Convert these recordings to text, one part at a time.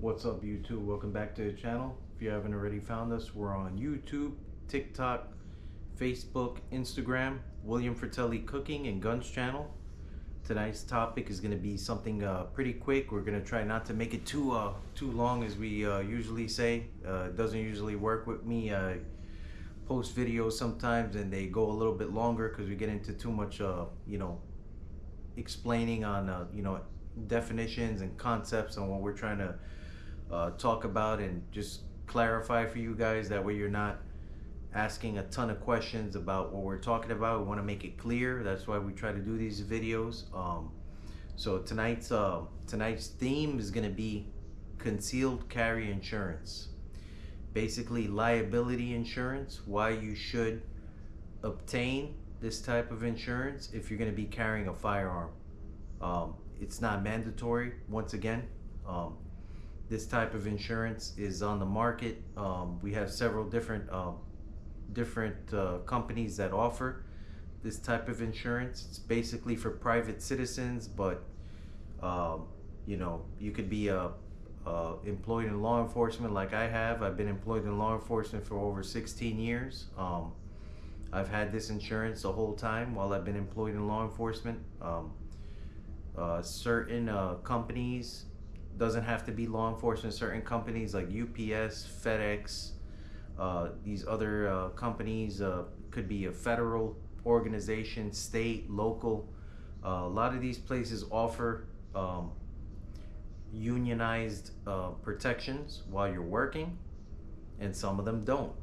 What's up, YouTube? Welcome back to the channel. If you haven't already found us, we're on YouTube, TikTok, Facebook, Instagram, William Fratelli Cooking and Guns channel. Tonight's topic is going to be something pretty quick. We're going to try not to make it too long, as we usually say. It doesn't usually work with me. I post videos sometimes and they go a little bit longer because we get into too much explaining on definitions and concepts and what we're trying to talk about, and just clarify for you guys. That way you're not asking a ton of questions about what we're talking about. We want to make it clear. That's why we try to do these videos. So tonight's theme is going to be concealed carry insurance. Basically liability insurance, why you should obtain this type of insurance if you're going to be carrying a firearm. It's not mandatory. Once again, this type of insurance is on the market. We have several different companies that offer this type of insurance. It's basically for private citizens, but you could be employed in law enforcement like I have. I've been employed in law enforcement for over 16 years. I've had this insurance the whole time while I've been employed in law enforcement. Certain companies, doesn't have to be law enforcement, certain companies like UPS, FedEx, these other companies, could be a federal organization, state, local. A lot of these places offer unionized protections while you're working, and some of them don't.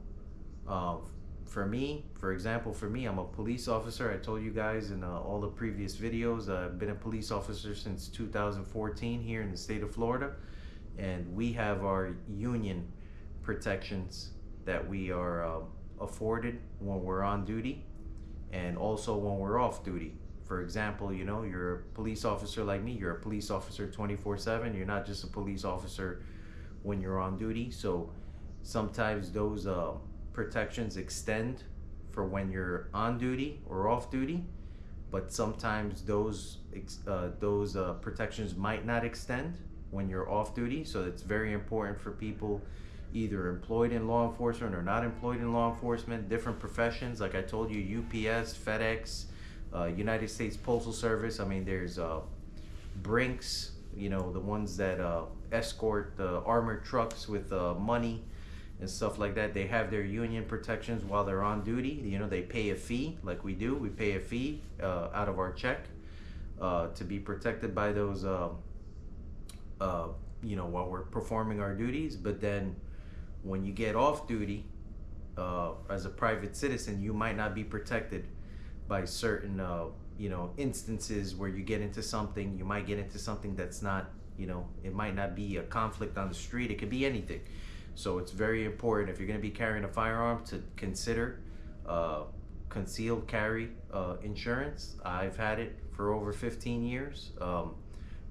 For example, I'm a police officer. I told you guys in all the previous videos, I've been a police officer since 2014 here in the state of Florida, and we have our union protections that we are afforded when we're on duty and also when we're off duty. For example, you're a police officer like me. You're a police officer 24/7. You're not just a police officer when you're on duty. So sometimes those protections extend for when you're on duty or off duty, but sometimes those protections might not extend when you're off duty. So it's very important for people either employed in law enforcement or not employed in law enforcement, different professions. Like I told you, UPS, FedEx, United States Postal Service. I mean, there's Brinks, the ones that escort the armored trucks with money and stuff like that. They have their union protections while they're on duty. They pay a fee like we do. We pay a fee out of our check to be protected by those, while we're performing our duties. But then when you get off duty as a private citizen, you might not be protected by certain, instances where you get into something. You might get into something that's not, it might not be a conflict on the street. It could be anything. So it's very important, if you're going to be carrying a firearm, to consider concealed carry insurance. I've had it for over 15 years.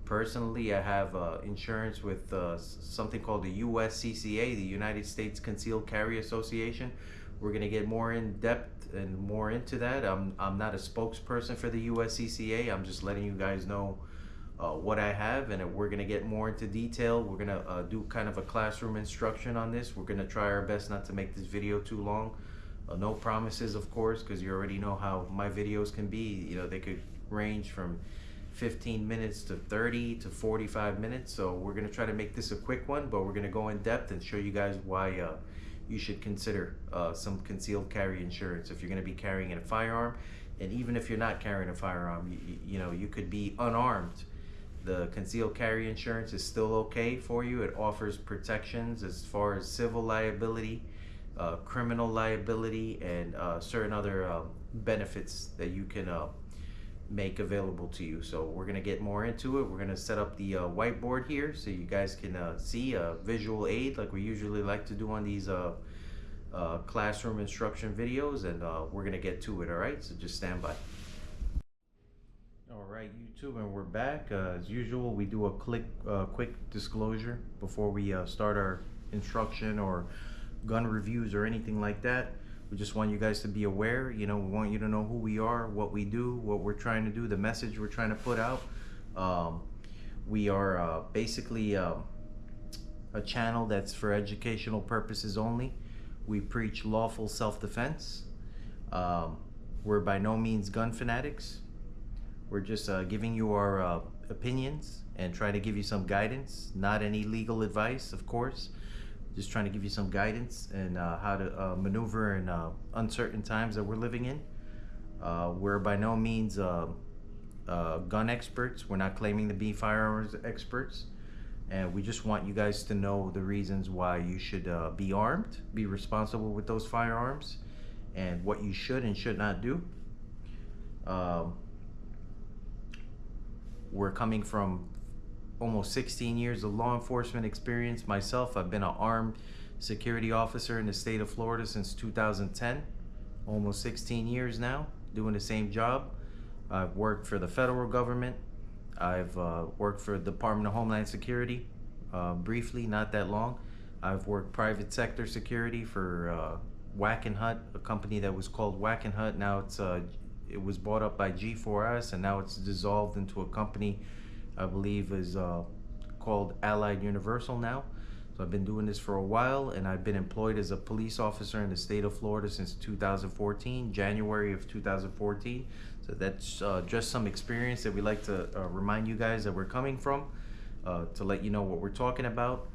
Personally, I have insurance with something called the USCCA, the United States Concealed Carry Association. We're going to get more in depth and more into that. I'm not a spokesperson for the USCCA. I'm just letting you guys know what I have, and we're going to get more into detail. We're going to do kind of a classroom instruction on this. We're going to try our best not to make this video too long. No promises, of course, because you already know how my videos can be. They could range from 15 minutes to 30 to 45 minutes. So we're going to try to make this a quick one, but we're going to go in depth and show you guys why you should consider some concealed carry insurance if you're going to be carrying a firearm. And even if you're not carrying a firearm, you could be unarmed. The concealed carry insurance is still okay for you. It offers protections as far as civil liability, criminal liability, and certain other benefits that you can make available to you. So we're going to get more into it. We're going to set up the whiteboard here so you guys can see a visual aid like we usually like to do on these classroom instruction videos, and we're going to get to it. All right, so just stand by. All right, YouTube, and we're back. As usual, we do a quick disclosure before we start our instruction or gun reviews or anything like that. We just want you guys to be aware. We want you to know who we are, what we do, what we're trying to do, the message we're trying to put out. We are basically a channel that's for educational purposes only. We preach lawful self-defense. We're by no means gun fanatics. We're just giving you our opinions and trying to give you some guidance. Not any legal advice, of course. Just trying to give you some guidance and how to maneuver in uncertain times that we're living in. We're by no means gun experts. We're not claiming to be firearms experts. And we just want you guys to know the reasons why you should be armed, be responsible with those firearms, and what you should and should not do. We're coming from almost 16 years of law enforcement experience. Myself, I've been an armed security officer in the state of Florida since 2010, almost 16 years now, doing the same job. I've worked for the federal government. I've worked for the Department of Homeland Security, briefly, not that long. I've worked private sector security for Whack and Hut, a company that was called Whack and Hut. Now it was bought up by G4S, and now it's dissolved into a company I believe is called Allied Universal now. So I've been doing this for a while, and I've been employed as a police officer in the state of Florida since 2014, January of 2014. So that's just some experience that we like to remind you guys that we're coming from, to let you know what we're talking about.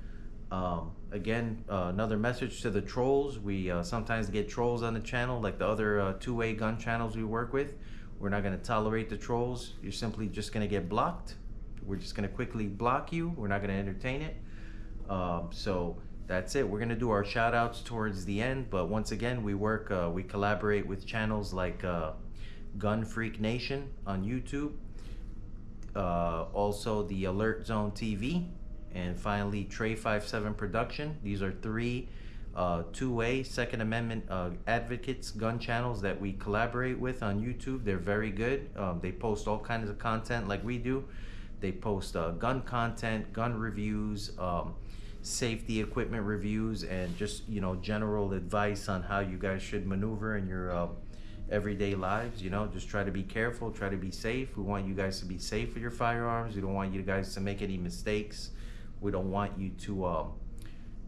Again, another message to the trolls. We sometimes get trolls on the channel, like the other two-way gun channels we work with. We're not going to tolerate the trolls. You're simply just going to get blocked. We're just going to quickly block you. We're not going to entertain it. So that's it. We're going to do our shout outs towards the end, but once again, we collaborate with channels like Gun Freak Nation on YouTube, also the Alert Zone TV, and finally Trey 57 Production. These are three two-way Second Amendment advocates gun channels that we collaborate with on YouTube. They're very good. They post all kinds of content like we do. They post gun content, gun reviews, safety equipment reviews, and just, you know, general advice on how you guys should maneuver in your everyday lives. You know, just try to be careful, try to be safe. We want you guys to be safe with your firearms. We don't want you guys to make any mistakes. We don't want you to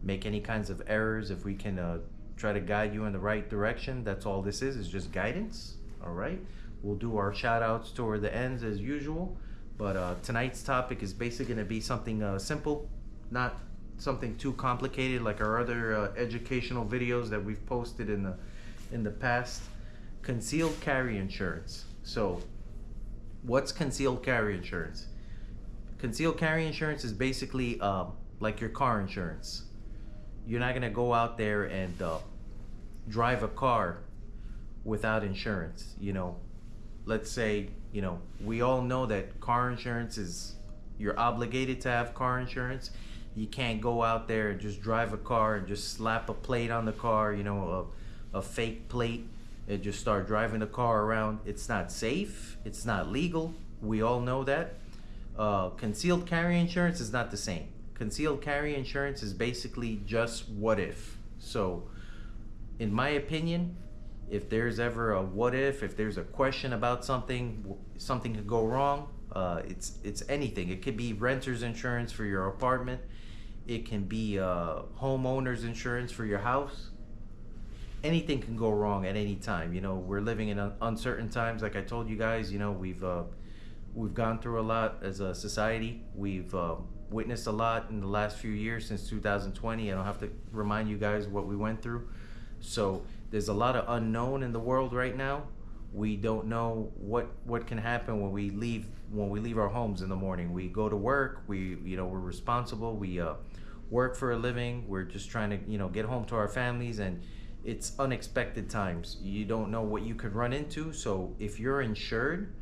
make any kinds of errors. If we can try to guide you in the right direction, that's all this is just guidance. All right, we'll do our shout outs toward the ends as usual, but tonight's topic is basically going to be something simple, not something too complicated like our other educational videos that we've posted in the past. Concealed carry insurance. So what's concealed carry insurance? Concealed carry insurance is basically like your car insurance. You're not gonna go out there and drive a car without insurance. You know, let's say, you know, we all know that car insurance is, you're obligated to have car insurance. You can't go out there and just drive a car and just slap a plate on the car, you know, a fake plate, and just start driving the car around. It's not safe. It's not legal. We all know that. Concealed carry insurance is not the same. Concealed carry insurance is basically just what if. So in my opinion, if there's ever a what if there's a question about something could go wrong. It's anything. It could be renter's insurance for your apartment. It can be homeowner's insurance for your house. Anything can go wrong at any time. You know, we're living in uncertain times. Like I told you guys, you know, we've gone through a lot as a society. We've witnessed a lot in the last few years since 2020. I don't have to remind you guys what we went through. So there's a lot of unknown in the world right now. We don't know what can happen when we leave our homes in the morning. We go to work. We're responsible. We work for a living. We're just trying to, you know, get home to our families, and it's unexpected times. You don't know what you could run into. So if you're insured,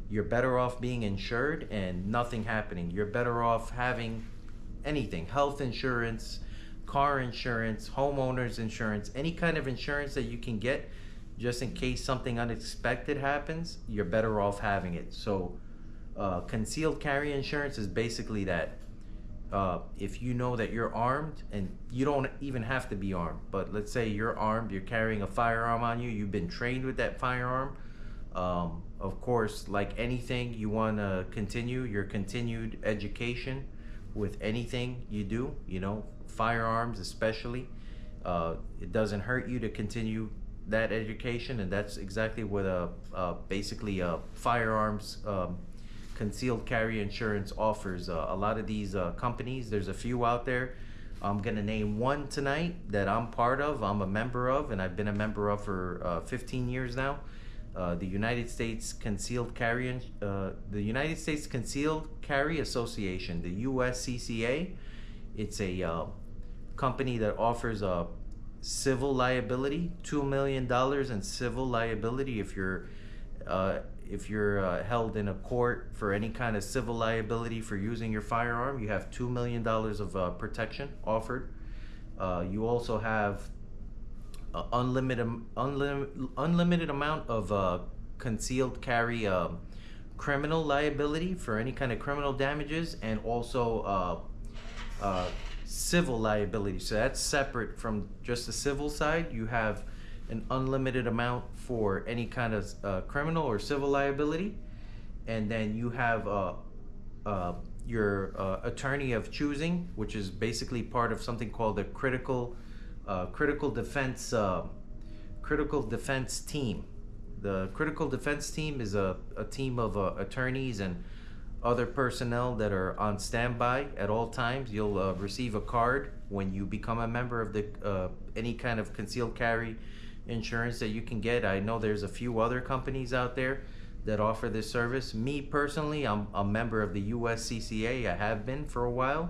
you're better off being insured and nothing happening. You're better off having anything: health insurance, car insurance, homeowners insurance, any kind of insurance that you can get just in case something unexpected happens. You're better off having it. So concealed carry insurance is basically that. If you know that you're armed, and you don't even have to be armed, but let's say you're armed, you're carrying a firearm on you, you've been trained with that firearm. Of course, like anything, you want to continue your continued education with anything you do, you know, firearms especially. It doesn't hurt you to continue that education, and that's exactly what basically firearms concealed carry insurance offers. A lot of these companies, there's a few out there. I'm gonna name one tonight that I'm part of, I'm a member of, and I've been a member of for 15 years now. The United States Concealed Carry, the United States Concealed Carry Association, the USCCA. It's a company that offers a civil liability, $2 million in civil liability if you're held in a court for any kind of civil liability for using your firearm. You have $2 million of protection offered. You also have unlimited amount of concealed carry criminal liability for any kind of criminal damages, and also civil liability. So that's separate from just the civil side. You have an unlimited amount for any kind of criminal or civil liability, and then you have your attorney of choosing, which is basically part of something called the critical defense team. The critical defense team is a team of attorneys and other personnel that are on standby at all times. You'll receive a card when you become a member of the any kind of concealed carry insurance that you can get. I know there's a few other companies out there that offer this service. Me personally, I'm a member of the USCCA. I have been for a while.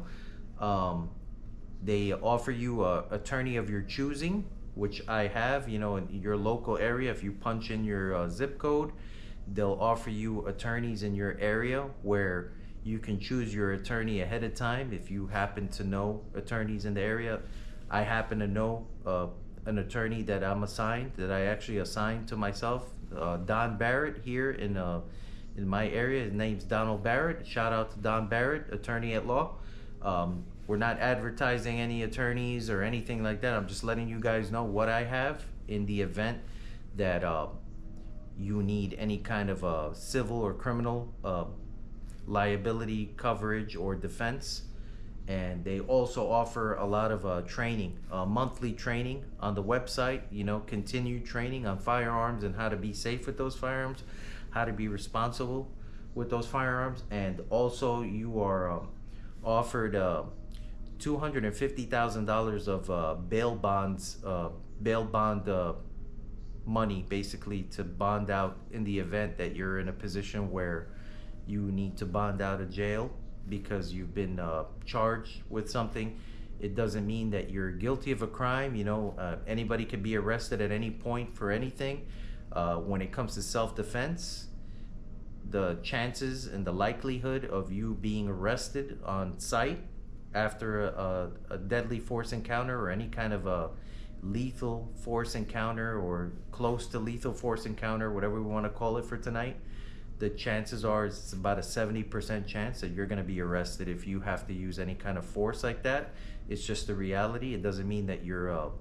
They offer you a attorney of your choosing, which I have. You know, in your local area, if you punch in your zip code, they'll offer you attorneys in your area where you can choose your attorney ahead of time if you happen to know attorneys in the area. I happen to know an attorney that I actually assigned to myself, Don Barrett, here in my area. His name's Donald Barrett. Shout out to Don Barrett, attorney at law. We're not advertising any attorneys or anything like that. I'm just letting you guys know what I have in the event that you need any kind of civil or criminal liability coverage or defense. And they also offer a lot of training, monthly training on the website, you know, continued training on firearms and how to be safe with those firearms, how to be responsible with those firearms. And also you are offered $250,000 of bail bond money, basically, to bond out in the event that you're in a position where you need to bond out of jail because you've been charged with something. It doesn't mean that you're guilty of a crime. You know, anybody can be arrested at any point for anything. When it comes to self-defense, the chances and the likelihood of you being arrested on site after a deadly force encounter or any kind of a lethal force encounter or close to lethal force encounter, whatever we want to call it for tonight, the chances are it's about a 70% chance that you're going to be arrested if you have to use any kind of force like that. It's just the reality. It doesn't mean that you're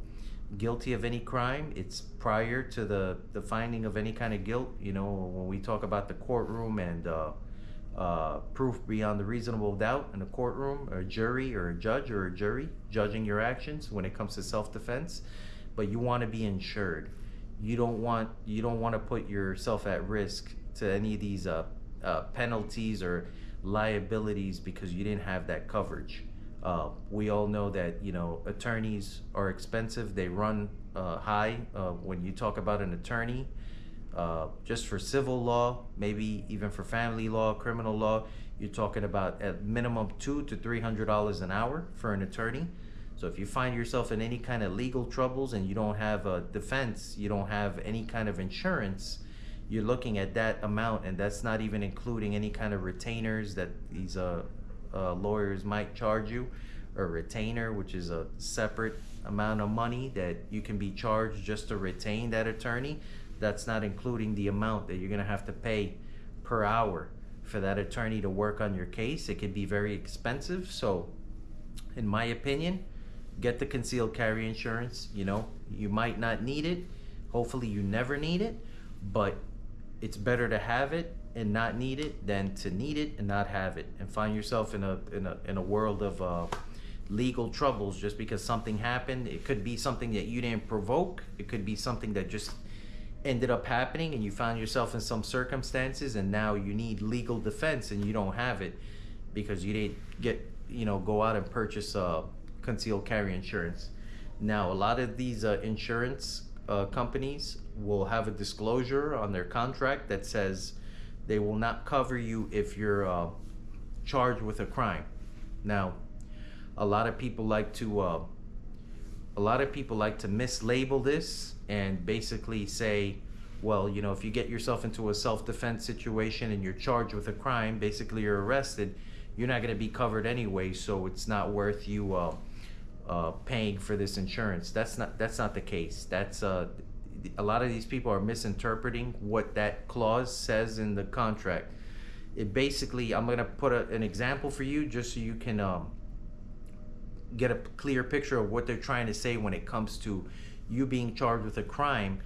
guilty of any crime. It's prior to the finding of any kind of guilt. You know, when we talk about the courtroom and proof beyond the reasonable doubt in a courtroom, a jury or a judge or a jury judging your actions when it comes to self-defense, but you want to be insured. You don't want to put yourself at risk to any of these penalties or liabilities because you didn't have that coverage. We all know that, you know, attorneys are expensive. They run high. When you talk about an attorney, just for civil law, maybe even for family law, criminal law, you're talking about at minimum $200 to $300 an hour for an attorney. So if you find yourself in any kind of legal troubles and you don't have a defense, you don't have any kind of insurance, you're looking at that amount, and that's not even including any kind of retainers that these lawyers might charge you. A retainer, which is a separate amount of money that you can be charged just to retain that attorney. That's not including the amount that you're going to have to pay per hour for that attorney to work on your case. It can be very expensive. So in my opinion, get the concealed carry insurance. You know, you might not need it. Hopefully you never need it, but it's better to have it and not need it than to need it and not have it, and find yourself in a world of legal troubles just because something happened. It could be something that you didn't provoke. It could be something that just ended up happening, and you found yourself in some circumstances, and now you need legal defense and you don't have it because you didn't go out and purchase concealed carry insurance. Now, a lot of these insurance companies will have a disclosure on their contract that says they will not cover you if you're charged with a crime. Now, a lot of people like to mislabel this and basically say, well, if you get yourself into a self-defense situation and you're charged with a crime, basically you're arrested, you're not going to be covered anyway, so it's not worth you paying for this insurance. That's not the case. That's a lot of these people are misinterpreting what that clause says in the contract. It basically, I'm going to put an example for you just so you can get a clear picture of what they're trying to say when it comes to you being charged with a crime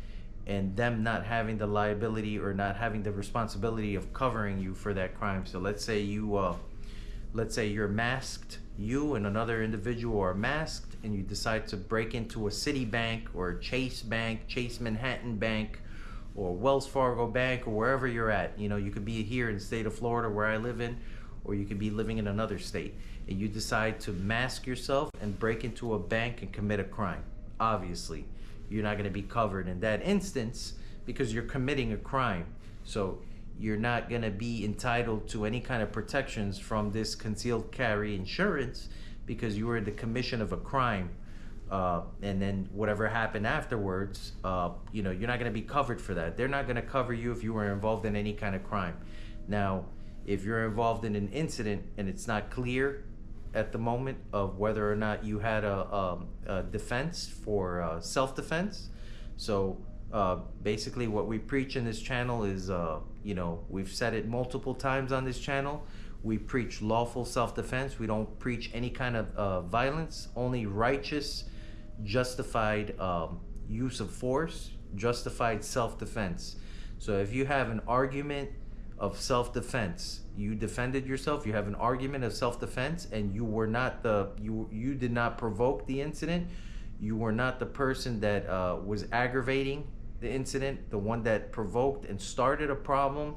and them not having the liability or not having the responsibility of covering you for that crime. So let's say you're masked, you and another individual are masked, and you decide to break into a Citibank or Chase Bank, Chase Manhattan Bank, or Wells Fargo Bank, or wherever you're at. You could be here in the state of Florida where I live in, or you could be living in another state, and you decide to mask yourself and break into a bank and commit a crime. Obviously, you're not going to be covered in that instance because you're committing a crime. So you're not going to be entitled to any kind of protections from this concealed carry insurance because you were in the commission of a crime. And then whatever happened afterwards, you're not going to be covered for that. They're not going to cover you if you were involved in any kind of crime. Now, if you're involved in an incident and it's not clear at the moment of whether or not you had a defense for self-defense. So basically what we preach in this channel is, we've said it multiple times on this channel, we preach lawful self-defense. We don't preach any kind of violence, only righteous, justified use of force, justified self-defense. So if you have an argument of self-defense, you defended yourself, you have an argument of self-defense, and you were not you did not provoke the incident, you were not the person that was aggravating the incident, the one that provoked and started a problem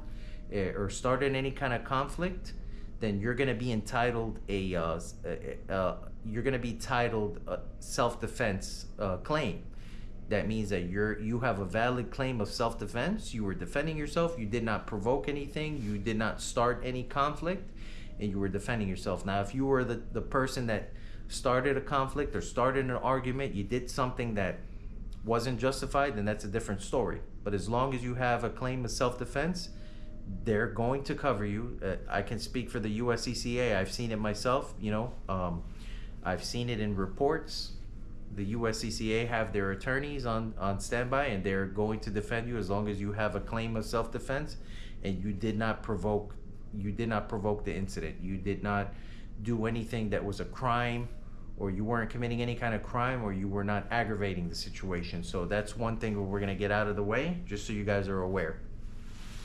or started any kind of conflict, then you're going to be entitled a self-defense claim. That means that you have a valid claim of self-defense. You were defending yourself. You did not provoke anything. You did not start any conflict, and you were defending yourself. Now, if you were the person that started a conflict or started an argument, you did something that wasn't justified, then that's a different story. But as long as you have a claim of self-defense, they're going to cover you. I can speak for the USCCA. I've seen it myself. I've seen it in reports. The USCCA have their attorneys on standby, and they're going to defend you as long as you have a claim of self-defense and you did not provoke the incident. You did not do anything that was a crime, or you weren't committing any kind of crime, or you were not aggravating the situation. So that's one thing we're going to get out of the way, just so you guys are aware.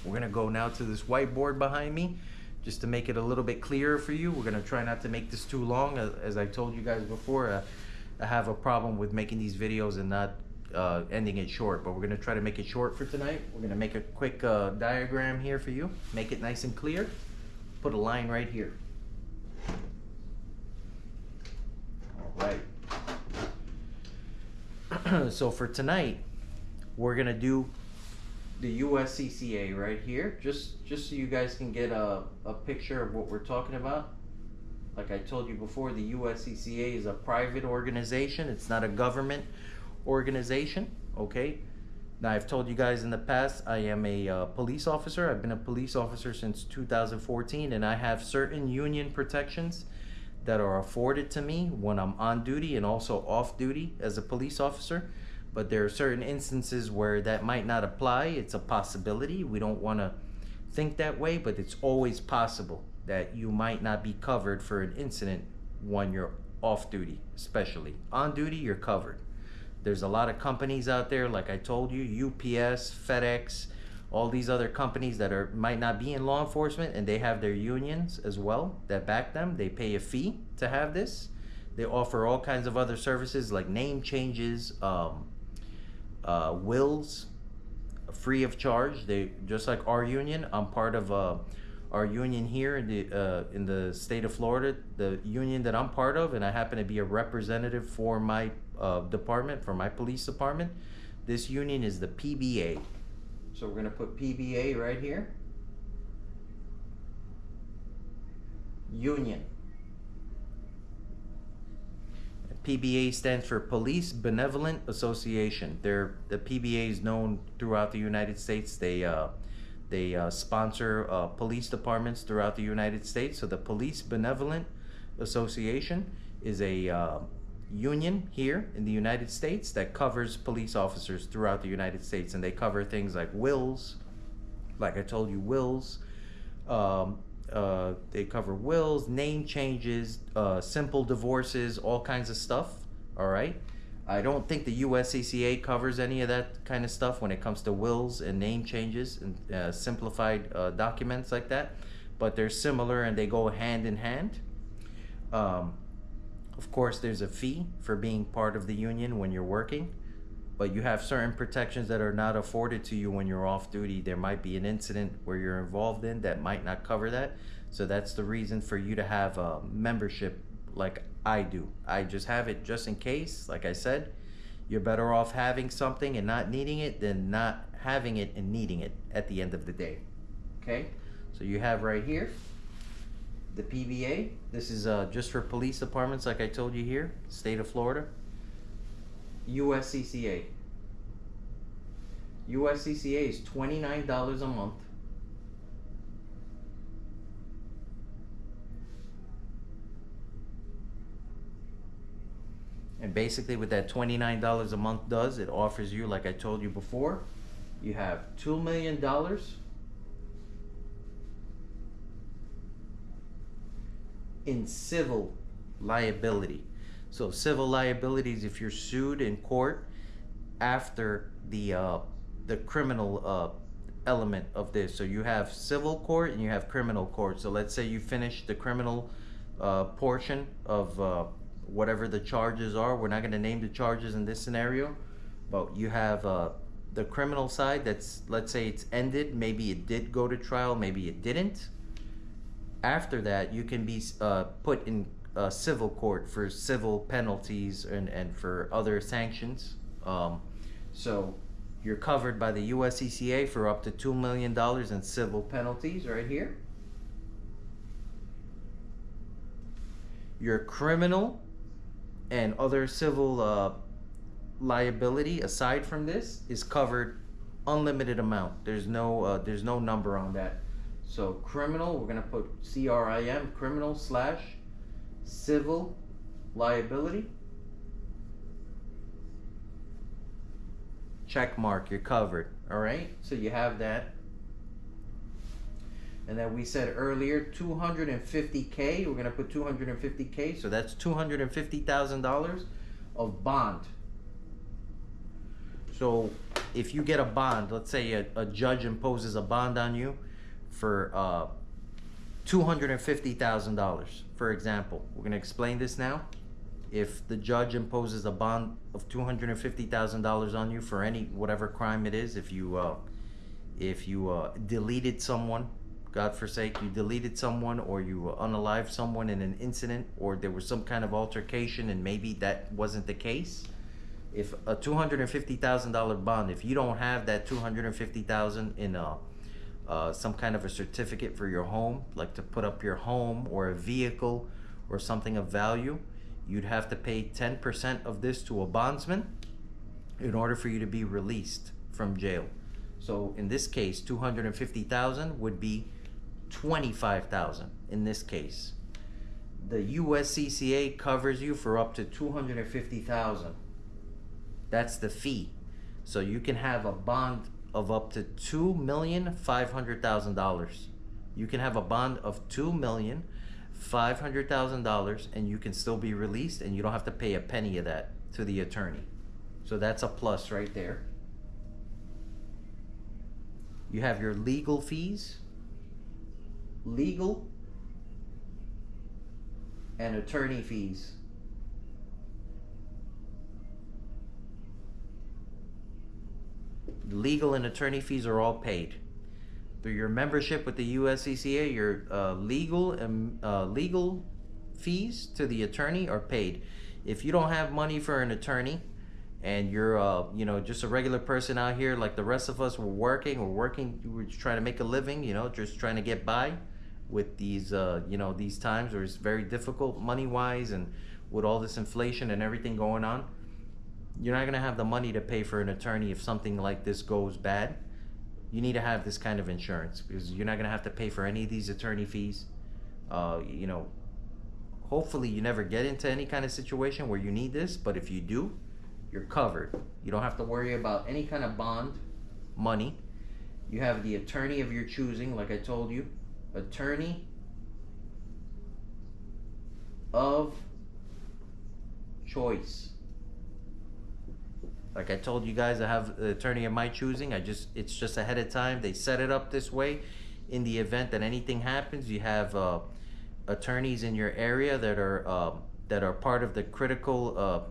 We're going to go now to this whiteboard behind me just to make it a little bit clearer for you. We're going to try not to make this too long. As I told you guys before, I have a problem with making these videos and not ending it short, but we're going to try to make it short for tonight. We're going to make a quick diagram here for you, make it nice and clear. Put a line right here. All right. So for tonight, we're going to do the USCCA right here, just so you guys can get a picture of what we're talking about. Like I told you before, the USCCA is a private organization. It's not a government organization, okay? Now, I've told you guys in the past, I am a police officer. I've been a police officer since 2014, and I have certain union protections that are afforded to me when I'm on duty and also off duty as a police officer. But there are certain instances where that might not apply. It's a possibility. We don't want to think that way, but it's always possible that you might not be covered for an incident when you're off duty. Especially on duty, you're covered. There's a lot of companies out there, like I told you, UPS, FedEx, All these other companies that might not be in law enforcement, and they have their unions as well that back them. They pay a fee to have this. They offer all kinds of other services like name changes, wills, free of charge. They just like our union. I'm part of our union here in the state of Florida, the union that I'm part of, and I happen to be a representative for my department, for my police department. This union is the PBA. So we're gonna put PBA right here. Union. PBA stands for Police Benevolent Association. The PBA is known throughout the United States. They sponsor police departments throughout the United States. So the Police Benevolent Association is a union here in the United States that covers police officers throughout the United States, and they cover things like wills, like I told you, wills. They cover wills, name changes, simple divorces, all kinds of stuff. All right. I don't think the USCCA covers any of that kind of stuff when it comes to wills and name changes and simplified documents like that, but they're similar and they go hand in hand. Of course, there's a fee for being part of the union when you're working, but you have certain protections that are not afforded to you when you're off duty. There might be an incident where you're involved in that might not cover that. So that's the reason for you to have a membership like I do. I just have it just in case. Like I said, you're better off having something and not needing it than not having it and needing it at the end of the day. Okay, so you have right here the PBA. This is just for police departments, like I told you here, state of Florida. USCCA. USCCA is $29 a month. And basically what that $29 a month does, it offers you, like I told you before, you have $2 million in civil liability. So civil liability is if you're sued in court after the criminal element of this. So you have civil court and you have criminal court. So let's say you finish the criminal portion of whatever the charges are. We're not going to name the charges in this scenario, but you have the criminal side that's, let's say it's ended. Maybe it did go to trial, maybe it didn't. After that, you can be put in civil court for civil penalties and for other sanctions. So you're covered by the USCCA for up to $2 million in civil penalties right here. Your criminal and other civil liability aside from this is covered unlimited amount. There's no number on that. So criminal, we're gonna put CRIM, criminal / civil liability. Check mark, you're covered. All right, so you have that. And then we said earlier, 250K, we're gonna put 250K, so that's $250,000 of bond. So if you get a bond, let's say a judge imposes a bond on you for $250,000, for example. We're gonna explain this now. If the judge imposes a bond of $250,000 on you for any, whatever crime it is, if you deleted someone, God forsake, you deleted someone, or you unalived someone in an incident, or there was some kind of altercation and maybe that wasn't the case. If a $250,000 bond, if you don't have that $250,000 in some kind of a certificate for your home, like to put up your home or a vehicle or something of value, you'd have to pay 10% of this to a bondsman in order for you to be released from jail. So in this case, 250,000 would be 25,000 in this case. The USCCA covers you for up to 250,000. That's the fee. So you can have a bond of up to $2,500,000. You can have a bond of $2,500,000 and you can still be released, and you don't have to pay a penny of that to the attorney. So that's a plus right there. You have your legal fees, legal and attorney fees. Legal and attorney fees are all paid through your membership with the USCCA. Your legal fees to the attorney are paid. If you don't have money for an attorney, and you're just a regular person out here like the rest of us, we're trying to make a living, just trying to get by with these these times where it's very difficult money wise, and with all this inflation and everything going on, you're not going to have the money to pay for an attorney if something like this goes bad. You need to have this kind of insurance, because you're not going to have to pay for any of these attorney fees. Hopefully you never get into any kind of situation where you need this, but if you do, you're covered. You don't have to worry about any kind of bond money. You have the attorney of your choosing, like I told you. Attorney of choice. Like I told you guys, I have the attorney of my choosing. It's just ahead of time. They set it up this way. In the event that anything happens, you have attorneys in your area that are part of the critical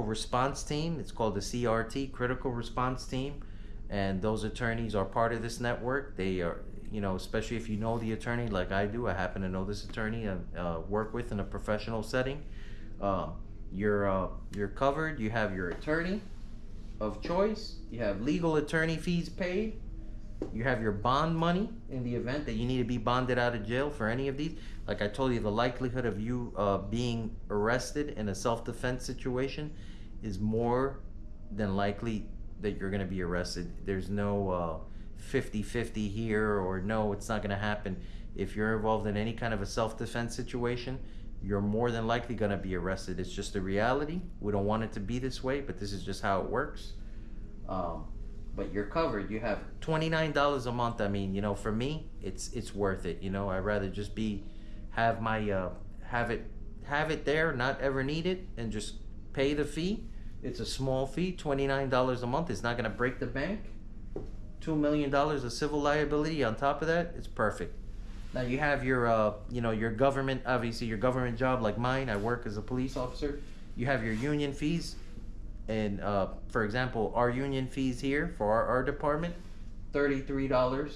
response team. It's called the CRT, Critical Response Team, and those attorneys are part of this network. They are, especially if you know the attorney like I do. I happen to know this attorney and work with in a professional setting. You're covered. You have your attorney of choice. You have legal attorney fees paid. You have your bond money in the event that you need to be bonded out of jail for any of these. Like I told you, the likelihood of you being arrested in a self-defense situation is more than likely that you're going to be arrested. There's no 50-50 here, or no, it's not going to happen. If you're involved in any kind of a self-defense situation, you're more than likely going to be arrested. It's just a reality. We don't want it to be this way, but this is just how it works. But you're covered. You have $29 a month. I mean, for me, it's worth it. I'd rather just have it there, not ever need it, and just pay the fee. It's a small fee, $29 a month. It's not going to break the bank. $2 million of civil liability on top of that. It's perfect. Now you have your government, obviously your government job like mine. I work as a police officer. You have your union fees. And for example, our union fees here for our department, $33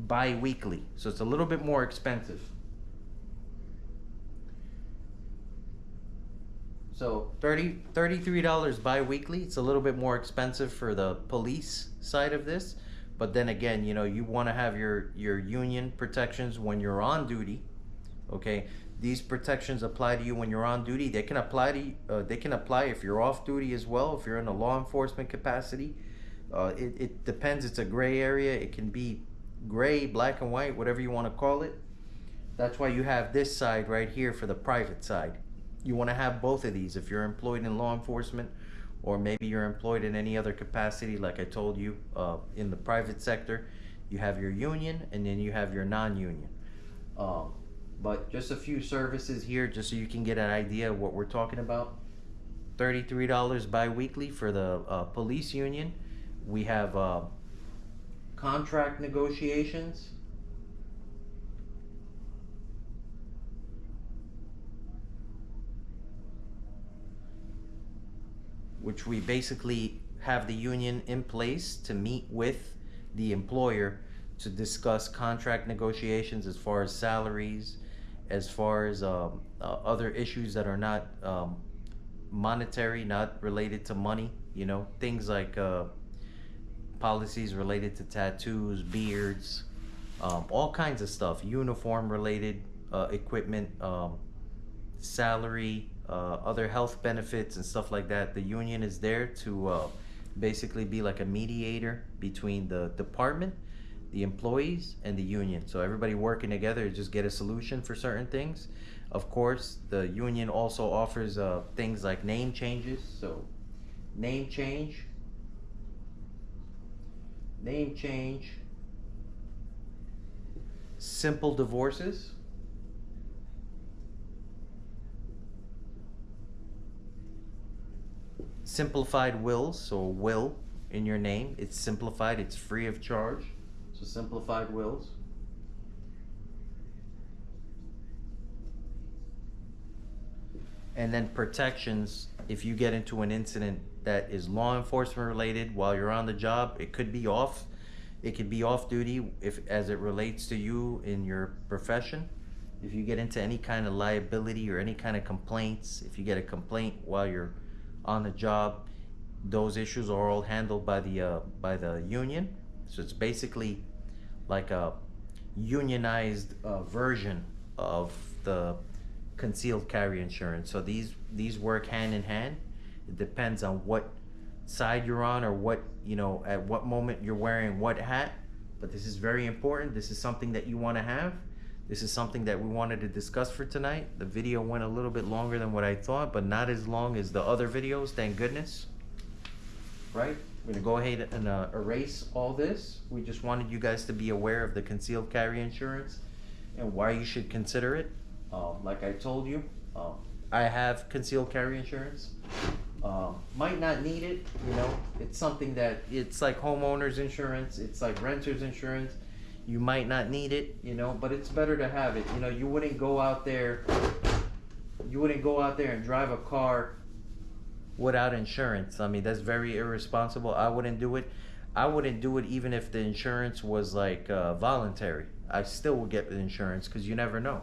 bi-weekly. So it's a little bit more expensive. So $33 bi-weekly. It's a little bit more expensive for the police side of this. But then again, you want to have your union protections when you're on duty. Okay, these protections apply to you when you're on duty. They can apply to they can apply if you're off duty as well, if you're in a law enforcement capacity. It depends. It's a gray area. It can be gray, black and white, whatever you want to call it. That's why you have this side right here for the private side. You want to have both of these if you're employed in law enforcement, or maybe you're employed in any other capacity, like I told you, in the private sector. You have your union, and then you have your non-union. But just a few services here, just so you can get an idea of what we're talking about. $33 bi-weekly for the police union. We have contract negotiations. Which we basically have the union in place to meet with the employer to discuss contract negotiations as far as salaries, as far as other issues that are not monetary, not related to money, things like policies related to tattoos, beards, all kinds of stuff, uniform related equipment, salary, other health benefits and stuff like that. The union is there to basically be like a mediator between the department, the employees, and the union. So everybody working together to just get a solution for certain things. Of course, the union also offers things like name changes. So name change, simple divorces, simplified wills, so will, in your name. It's simplified, it's free of charge. So simplified wills. And then protections, if you get into an incident that is law enforcement related while you're on the job, it could be off. It could be off duty if as it relates to you in your profession. If you get into any kind of liability or any kind of complaints, if you get a complaint while you're on the job, those issues are all handled by the union. So it's basically like a unionized version of the concealed carry insurance. So these work hand in hand. It depends on what side you're on, or what, you know, at what moment you're wearing what hat. But this is very important. This is something that you want to have. This is something that we wanted to discuss for tonight. The video went a little bit longer than what I thought, but not as long as the other videos, thank goodness. Right? We're gonna go ahead and erase all this. We just wanted you guys to be aware of the concealed carry insurance and why you should consider it. Like I told you, I have concealed carry insurance. Might not need it, you know. It's something that, it's like homeowners insurance, it's like renters insurance. You might not need it, you know, but it's better to have it. You know, you wouldn't go out there and drive a car without insurance. I mean, that's very irresponsible. I wouldn't do it. I wouldn't do it even if the insurance was like voluntary. I still would get the insurance, because you never know.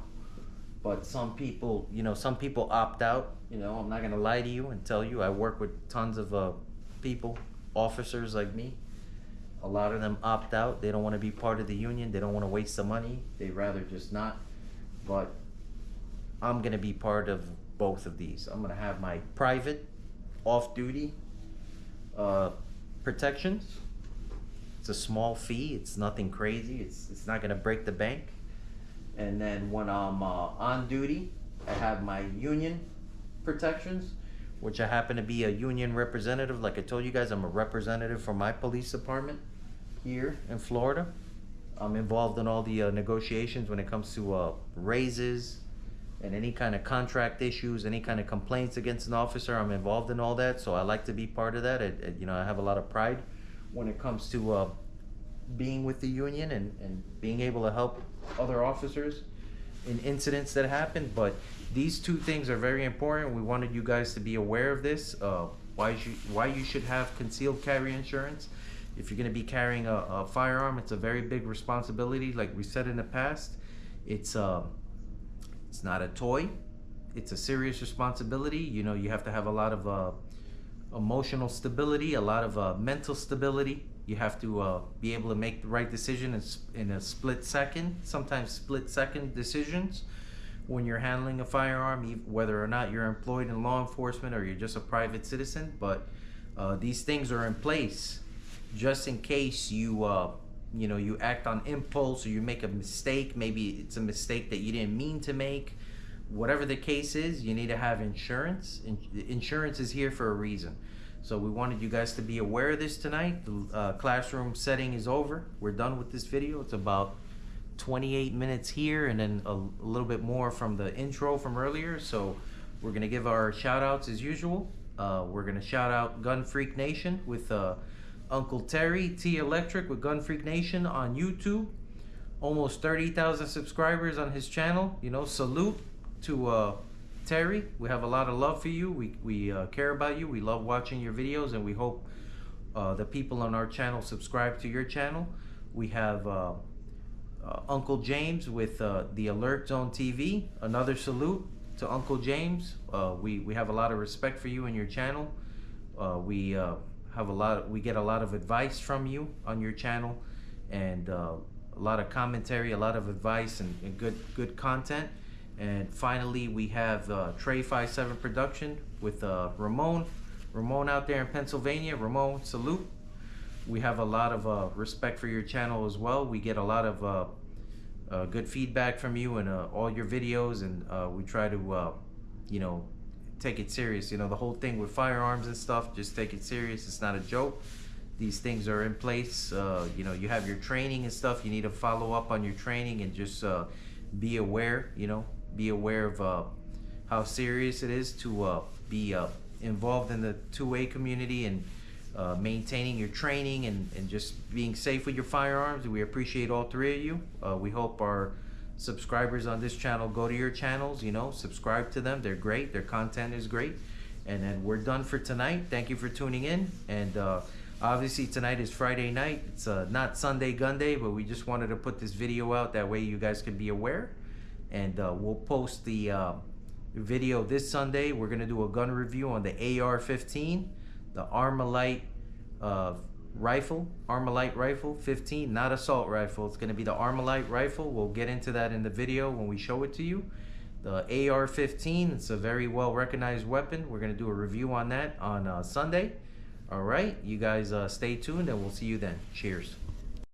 But some people, you know, some people opt out. You know, I'm not gonna lie to you and tell you, I work with tons of people, officers like me. A lot of them opt out. They don't want to be part of the union. They don't want to waste the money. They'd rather just not. But I'm gonna be part of both of these. I'm gonna have my private, off-duty protections. It's a small fee. It's nothing crazy. It's not gonna break the bank. And then when I'm on duty, I have my union protections, which I happen to be a union representative. Like I told you guys, I'm a representative for my police department here in Florida. I'm involved in all the negotiations when it comes to raises and any kind of contract issues, any kind of complaints against an officer. I'm involved in all that, so I like to be part of that. You know, I have a lot of pride when it comes to being with the union and being able to help other officers in incidents that happen. But these two things are very important. We wanted you guys to be aware of this. Why you should have concealed carry insurance. If you're going to be carrying a firearm, it's a very big responsibility. Like we said in the past, it's not a toy. It's a serious responsibility. You know, you have to have a lot of emotional stability, a lot of mental stability. You have to be able to make the right decision in a split second, sometimes split-second decisions when you're handling a firearm, whether or not you're employed in law enforcement or you're just a private citizen. But these things are in place just in case you act on impulse, or you make a mistake. Maybe it's a mistake that you didn't mean to make. Whatever the case is, you need to have insurance. Insurance is here for a reason. So we wanted you guys to be aware of this tonight. The classroom setting is over. We're done with this video. It's about 28 minutes here, and then a little bit more from the intro from earlier. So we're gonna give our shout outs as usual. We're gonna shout out Gun Freak Nation with Uncle Terry T Electric with Gun Freak Nation on YouTube. Almost 30,000 subscribers on his channel. You know, salute to Terry. We have a lot of love for you. We care about you. We love watching your videos, and we hope the people on our channel subscribe to your channel. We have Uncle James with the Alert Zone TV. Another salute to Uncle James. We have a lot of respect for you and your channel. We get a lot of advice from you on your channel, and a lot of commentary, a lot of advice, and good content. And finally, we have Trey 57 Production with Ramon out there in Pennsylvania. Ramon, salute. We have a lot of respect for your channel as well. We get a lot of good feedback from you and all your videos, and we try to take it serious. You know, the whole thing with firearms and stuff, just take it serious. It's not a joke. These things are in place. You have your training and stuff. You need to follow up on your training and just be aware. Be aware of how serious it is to be involved in the 2A community and maintaining your training and just being safe with your firearms. We appreciate all three of you. We hope our subscribers on this channel go to your channels, you know, subscribe to them. They're great. Their content is great. And then we're done for tonight. Thank you for tuning in. And obviously tonight is Friday night. It's not Sunday-Gunday, but we just wanted to put this video out. That way you guys can be aware. And we'll post the video this Sunday. We're going to do a gun review on the AR-15, the Armalite rifle 15, not assault rifle. It's going to be the Armalite rifle. We'll get into that in the video when we show it to you. The AR-15, it's a very well recognized weapon. We're going to do a review on that on Sunday. All right, you guys stay tuned and we'll see you then. Cheers.